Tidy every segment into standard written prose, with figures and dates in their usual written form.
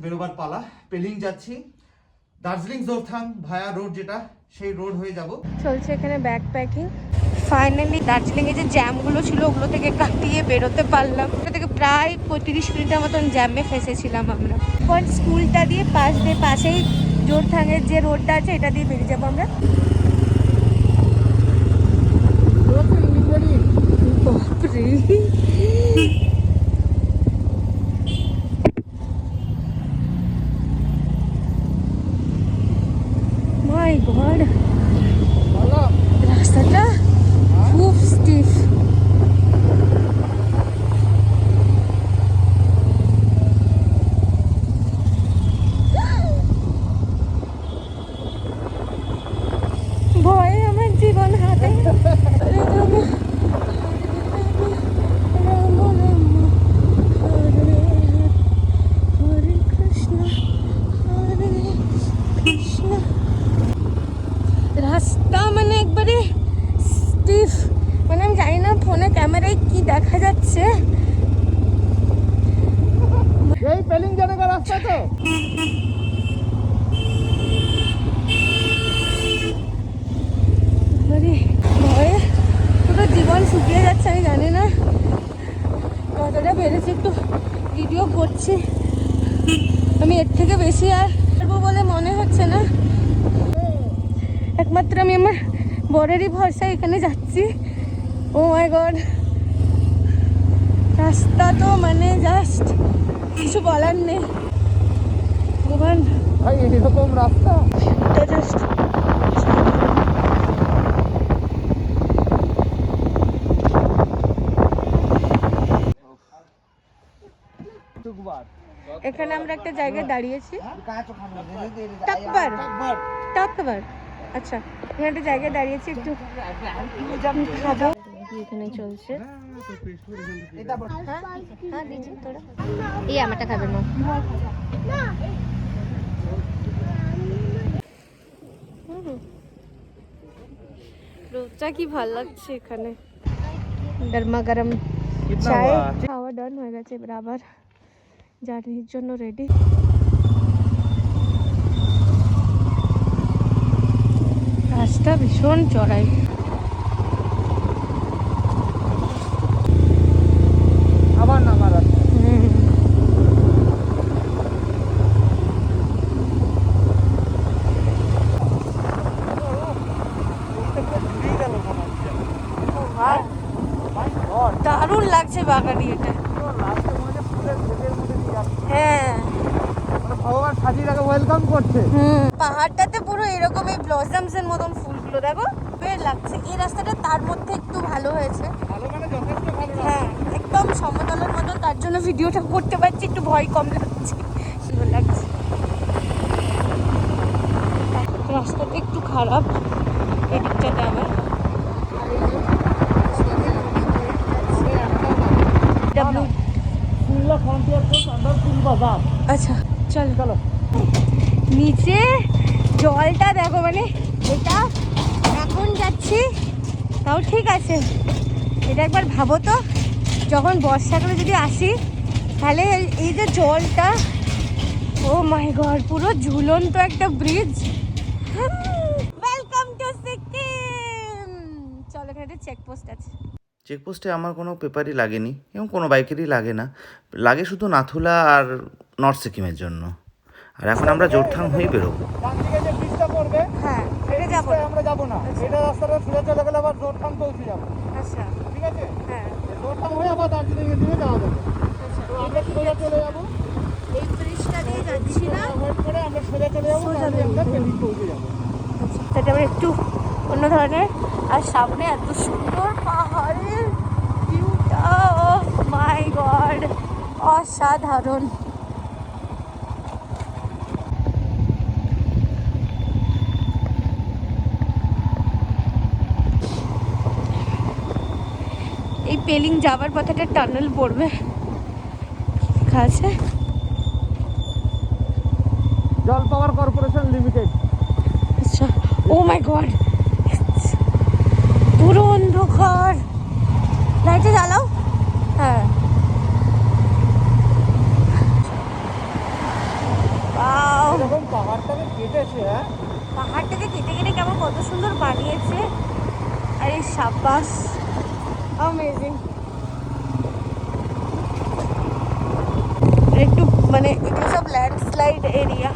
বেরোবার পালা। পেলিং যাচ্ছি, দার্জিলিং জোরথাং ভায়া রোড যেটা, সেই রোড হয়ে যাব। চলছে এখানে ব্যাগ প্যাকিং। ফাইনালি দার্জিলিংয়ে যে জ্যামগুলো ছিল ওগুলো থেকে কাটিয়ে বেরোতে পারলাম। ওটা থেকে প্রায় 35 মিনিটের মতন জ্যামে ফেসেছিলাম আমরা। এখন স্কুলটা দিয়ে পাশেই জোরথাংয়ের যে রোডটা আছে এটা দিয়ে বেরিয়ে যাবো আমরা। মাই গড, রাস্তাটা খুব স্টিফ। ভয়ে আমার জীবন হাতে। রাস্তা মানে একবারে স্টিফ, মানে আমি জানি না ফোনে ক্যামেরায় কি দেখা যাচ্ছে। এই পেলিং জানে का রাস্তা তো। মানে ভয়ে পুরো জীবন শুকিয়ে যাচ্ছে। আমি জানি না কতটা পেরেছি, একটু ভিডিও করছি। আমি এর থেকে বেশি আর পারবো বলে মনে হচ্ছে না। একমাত্র আমি আমার বরেরই ভরসায় এখানে যাচ্ছি। ও মাই গড, রাস্তা তো মানে জাস্ট কিছু বলার নেই। ভগবান, ভাই এরকম রাস্তা এটা জাস্ট এখানে আমরা একটা জায়গায় দাঁড়িয়েছি, টাকবার। আচ্ছা, এখানে একটা জায়গায় দাঁড়িয়েছি, একটু খাবো। এখানে চলছে। হ্যাঁ দিচ্ছি তোরা, এই আমারটা খাবে না। রোদটা কি ভালো লাগছে এখানে। গরমা গরম চায় খাওয়া ডান হয়ে গেছে, এবার আবার জার্নির জন্য রেডি। রাস্তা ভীষণ চড়াই। আবার নামার রাস্তা। দারুণ লাগছে বাগানি এটা। হ্যাঁ, ভগবান সাজিয়ে ওয়েলকাম করছে। পাহাড়টাতে পুরো এরকম এই ব্লজমস এর মতন ফুলগুলো দেখো, বেশ লাগছে। এই রাস্তাটা তার মধ্যে একটু ভালো হয়েছে, হ্যাঁ একদম সমতলের মতো, তার জন্য ভিডিওটা করতে পারছি, একটু ভয় কম লাগছে, ভালো লাগছে। রাস্তাটা একটু খারাপ এদিকটাতে আবার। আচ্ছা চলো চলো। নিচে জলটা দেখো, মানে এটা এখন যাচ্ছি তাও ঠিক আছে, এটা একবার ভাবো তো যখন বর্ষাকালে যদি আসি তাহলে এই যে জলটা, ও মাই গড, পুরো ঝুলন্ত একটা ব্রিজ। Welcome to Sikkim. চলো, এখানে চেকপোস্ট আছে। চেকপোস্টে আমার কোনো পেপারই লাগেনি এবং কোনো বাইকেরই লাগে না, লাগে শুধু নাথুলা আর নর্থ সিকিমের জন্য। আর এখন আমরা জোরথাং হয়ে বেরোবো। ডান দিকে যে ব্রিজটা পড়বে, হ্যাঁ এটা যাবো, আমরা যাবো না, এটা রাস্তাটা সোজা চলে গেলে আবার জোরথাং পৌঁছে যাবো। আচ্ছা ঠিক আছে, হ্যাঁ জোরথাং হয়ে আবার দার্জিলিং এর দিকে যাওয়া যাবে। তো আমরা সোজা চলে যাবো, এই ব্রিজটা দিয়ে যাচ্ছি না, অ্যাভয়েড করে আমরা সোজা চলে যাবো, তাহলে আমরা পেলিং পৌঁছে যাবো। সেটা আবার একটু অন্য ধরনের। আর সামনে এত সুন্দর পাহাড়ের ভিউটা, ও মাই গড, অসাধারণ। এই পেলিং যাওয়ার পথে একটা টানেল পড়বে, আছে জল পাওয়ার কর্পোরেশন লিমিটেড। আচ্ছা, ও মাই গড, পুরো অন্ধকার। লাইটটা জ্বালাও। হ্যাঁ বাস অ্যামেজিং। একটু মানে এগুলো সব ল্যান্ডস্লাইড এরিয়া।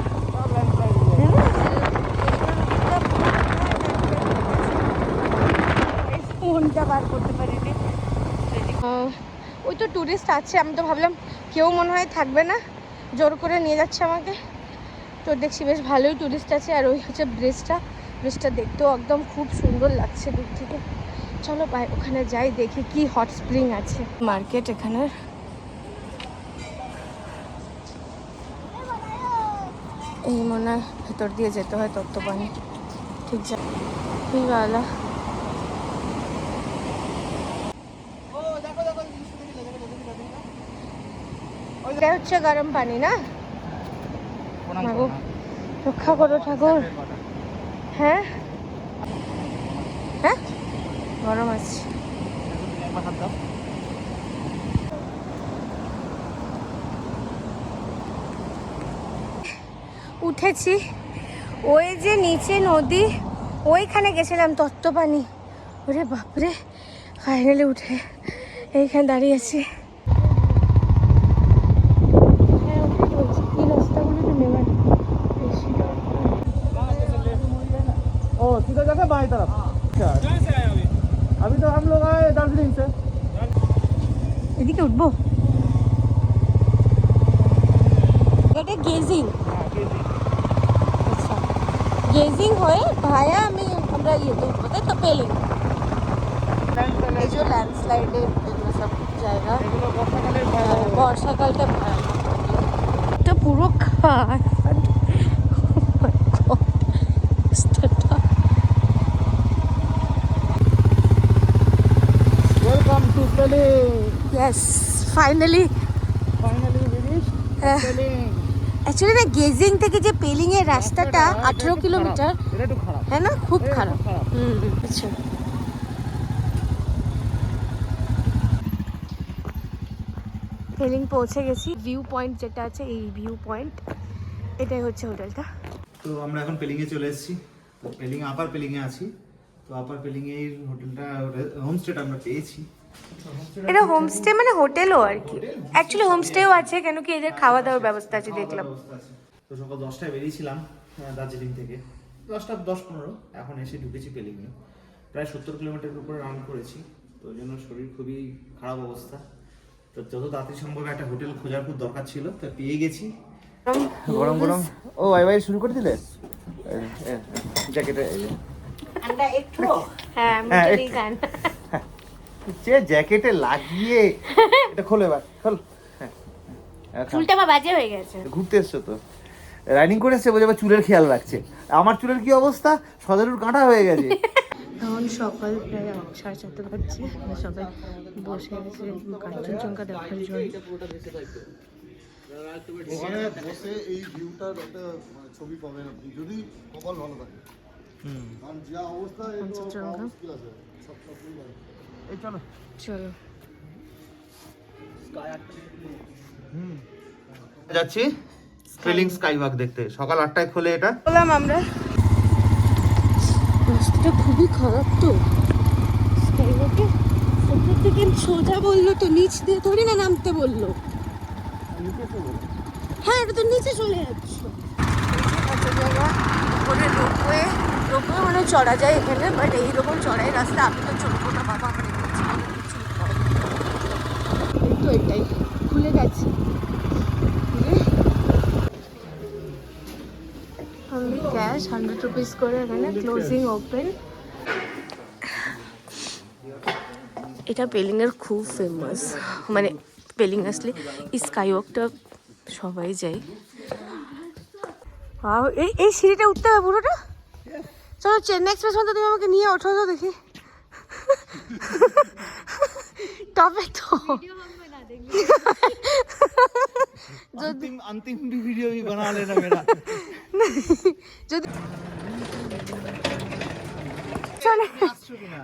ফোনটা বার করতে পারিনি। ওই তো টুরিস্ট আছে, আমি তো ভাবলাম কেউ মনে হয় থাকবে না, জোর করে নিয়ে যাচ্ছে আমাকে। তো দেখছি বেশ ভালোই টুরিস্ট আছে। আর ওই হচ্ছে ব্রিজটা দেখতেও একদম খুব সুন্দর লাগছে দূর থেকে। চলো ওখানে যাই, দেখি কি হট স্প্রিং আছে। মার্কেট এখানের। এই মনে হয় ভেতর দিয়ে যেতে হয় তত্ত্বপানি, ঠিক যা গালা। এটা হচ্ছে গরম পানি না? মাগো, রক্ষা করো ঠাকুর। হ্যাঁ হ্যাঁ, গরম আছে। উঠেছি, ওই যে নিচে নদী, ওইখানে গেছিলাম তত্ত্বপানি। ওরে বাপরে, ফাইনালি উঠে এইখানে দাঁড়িয়ে আছি। এই রাস্তাগুলো তো নেবেন ओ सीधा जाके बाएं तरफ। कहाँ से आए अभी तो हम लोग आए दार्जिलिंग से। এদিকে উঠবো? এটা গেজিং। আচ্ছা, গেজিং হয়ে ভায়া আমরা ইয়েতে উঠবো, তাই তো? পেলিং। এই যে ল্যান্ডস্লাইডের এগুলো সব জায়গা, বর্ষাকালটা এটা পুরো খায়। Welcome to Pelling. Yes, finally actually না, গেজিং থেকে যে পেলিং এর রাস্তাটা 18 কিলোমিটার, এটা একটু খারাপ, হ্যাঁ না? খুব খারাপ। আচ্ছা, পেলিং পৌঁছে গেছি। ভিউ পয়েন্ট যেটা আছে, এই ভিউ পয়েন্ট, এটাই হচ্ছে হোটেলটা। তো আমরা এখন পেলিং এ চলে এসেছি। তো পেলিং আপার পেলিং এ আছি। তো আপার পেলিং এর হোটেলটা, হোমস্টেটা আমরা পেয়েছি। এটা হোমস্টে মানে হোটেলও আর কি। অ্যাকচুয়ালি হোমস্টেও আছে, কেন কি এদের খাওয়া দাওয়ার ব্যবস্থা আছে দেখলাম। তো সকাল 10টায় বেরিয়েছিলাম দার্জিলিং থেকে, 10:15 এখন এসে ঢুকেছি পেলিং এ। প্রায় 70 কিলোমিটারের উপরে রান করেছি। তো ওই জন্য শরীর খুবই খারাপ অবস্থা। তো যত তাড়াতাড়ি সম্ভব একটা হোটেল খোঁজার খুব দরকার ছিল, তো পেয়ে গেছি। গরম গরম। ও ভাই শুরু করে দিলে জ্যাকেটে। ঠান্ডা একটু, হ্যাঁ যে জ্যাকেটে লাগিয়ে এটা খোলে, এবার খোল। চুলটা বা বাজে হয়ে গেছে। ঘুরতে এসছো তো, রাইডিং করে এসছে, বোঝে চুলের খেয়াল রাখছে। আমার চুলের কি অবস্থা, সদরুর কাঁটা হয়ে গেছে। এখন সকাল প্রায় 4:30 বাজছে, সবাই বসে গেছে কাঞ্চনজঙ্ঘা দেখার জন্য। ওখানে বসে এই ভিউটার একটা ছবি পাবেন আপনি, যদি কপাল ভালো থাকে। কারণ যা অবস্থা, কাঞ্চনজঙ্ঘা। এই চলো চলো যাচ্ছি পেলিং স্কাই ওয়াক দেখতে। সকাল 8টায় খোলে এটা। বললাম আমরা, রাস্তাটা খুবই খারাপ। তো স্কাইওয়াকে ওপর থেকে সোজা বললো, তো নিচ দিয়ে থোড়ি না নামতে বললো। হ্যাঁ, এটা তো নিচে চলে যাচ্ছে। রোপওয়ে মানে চড়া যায় এখানে, বাট এইরকম চড়াই রাস্তা আমি তো চলবো না বাবা। আমার তো এটাই খুলে গেছে। অনলি ক্যাশ 100 রুপিস করে এখানে, ক্লোজিং ওপেন। এটা পেলিংয়ের খুব ফেমাস, মানে পেলিং আসলে এই স্কাইওয়াকটা সবাই যায়। এই সিঁড়িটা উঠতে হবে পুরোটা। চলো চেন্নাই এক্সপ্রেস মধ্যে তুমি আমাকে নিয়ে ওঠো তো দেখি। তবে তো अंतिम वीडियो भी बना लेना मेरा। যদি চলে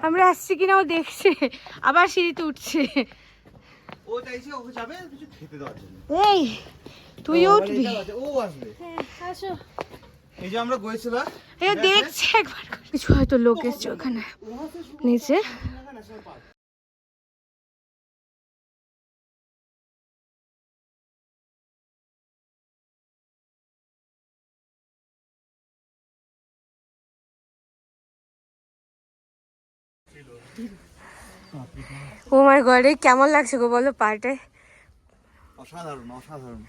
আমরা আসছি কিনা ও দেখছে, আবার সিঁড়িতে উঠছে। ও চাইছে ও যাবে কিছু খেতে দেওয়ার জন্য। এই তুইও উঠবি? ও আসবে। হ্যাঁ আসো। এই যে আমরা গেছিলাম, এই দেখছে একবার, কিছু হয়তো লোক এসছে ওখানে নিচে। National park. Oh my god, কেমন লাগছে গো বলো পার্টে? অসাধারণ অসাধারণ,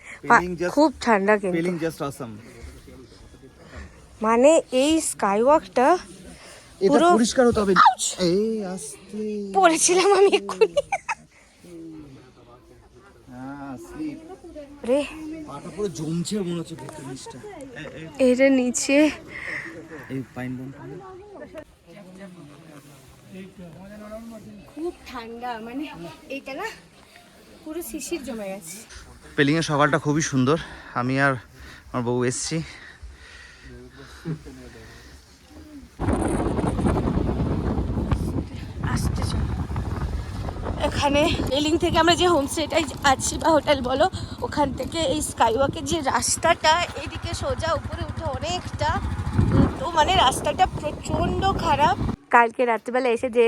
খুব ঠান্ডা কিন্তু, ফিলিং জাস্ট অসাম। মানে এই স্কাই ওয়াকটা এটা পুরো পরিষ্কার হতে হবে। এই আস্তে, পড়েছিলাম আমি এক্ষুনি। হ্যাঁ স্লিপ, রে পাটা পুরো জমছে মনে হচ্ছে ভেতর নিচটা। এটা নিচে এই পাইন বন খুব ঠান্ডা, মানে এইটা না পুরো শিশির জমে গেছে। পেলিংয়ের সকালটা খুবই সুন্দর। আমি আর আমার বউ এসছি। আসতে চল। এখানে রেলিং থেকে আমরা যে হোমস্টেটাই আছি বা হোটেল বলো, ওখান থেকে এই স্কাইওয়াকের যে রাস্তাটা এদিকে সোজা উপরে উঠে অনেকটা, তো মানে রাস্তাটা প্রচণ্ড খারাপ। কালকে রাত্রিবেলা এসে যে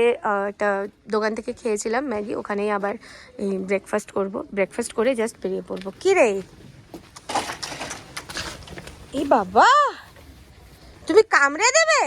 একটা দোকান থেকে খেয়েছিলাম ম্যাগি, ওখানেই আবার ব্রেকফাস্ট করব। ব্রেকফাস্ট করে জাস্ট বেরিয়ে পড়বো। কি রে এই বাবা, তুমি কামড়ে দেবে?